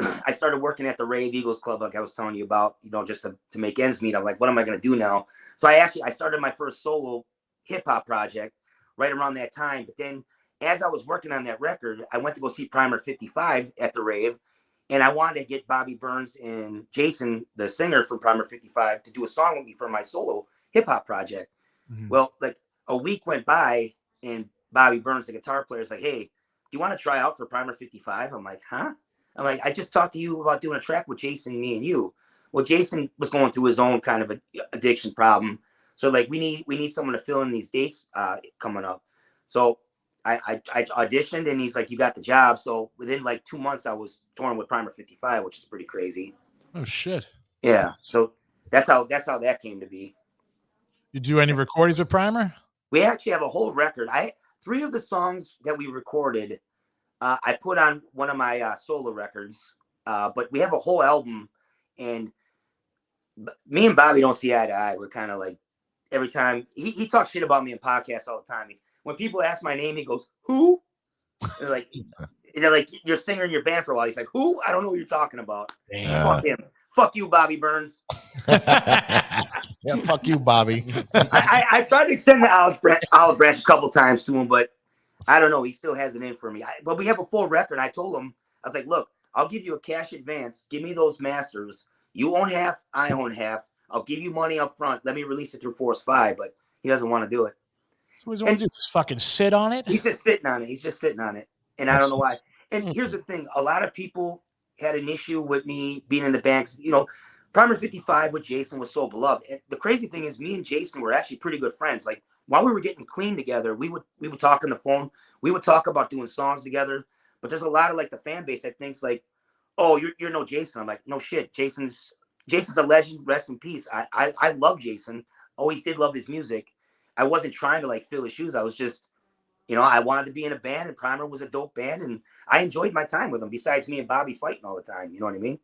I started working at the Rave Eagles Club, like I was telling you about, just to make ends meet. I'm like, what am I going to do now? So I started my first solo hip hop project right around that time. But then as I was working on that record, I went to go see Primer 55 at the Rave. And I wanted to get Bobby Burns and Jason, the singer from Primer 55, to do a song with me for my solo hip hop project. Mhm. Well, like a week went by and Bobby Burns, the guitar player, is like, hey, do you want to try out for Primer 55? I'm like, huh? I'm like, I just talked to you about doing a track with Jason, me and you. Well, Jason was going through his own kind of addiction problem. So like we need someone to fill in these dates coming up. So I auditioned and he's like, you got the job. So within like 2 months, I was touring with Primer 55, which is pretty crazy. Oh shit! Yeah. So that's how that came to be. You do any recordings with Primer? We actually have a whole record. 3 of the songs that we recorded, I put on one of my solo records. But we have a whole album, and me and Bobby don't see eye to eye. We're kind of like every time he talks shit about me in podcasts all the time. When people ask my name, he goes, "Who?" They're like, "You're a singer in your band for a while." He's like, "Who? I don't know what you're talking about." Fuck him. Fuck you, Bobby Burns. Yeah, fuck you, Bobby. I tried to extend the olive branch a couple times to him, but I don't know. He still has it in for me. But we have a full record. I told him, I was like, look, I'll give you a cash advance. Give me those masters. You own half. I own half. I'll give you money up front. Let me release it through Force 5. But he doesn't want to do it. So what does he want to do? Just fucking sit on it? He's just sitting on it. And I don't know why. And here's the thing. A lot of people had an issue with me being in the band. Primer 55 with Jason was so beloved. And the crazy thing is me and Jason were actually pretty good friends. Like while we were getting clean together, we would talk on the phone. We would talk about doing songs together. But there's a lot of like the fan base that thinks like, oh, you're no Jason. I'm like, no shit. Jason's a legend. Rest in peace. I love Jason. Always did love his music. I wasn't trying to like fill his shoes. I was just, I wanted to be in a band, and Primer was a dope band, and I enjoyed my time with him. Besides me and Bobby fighting all the time, you know what I mean?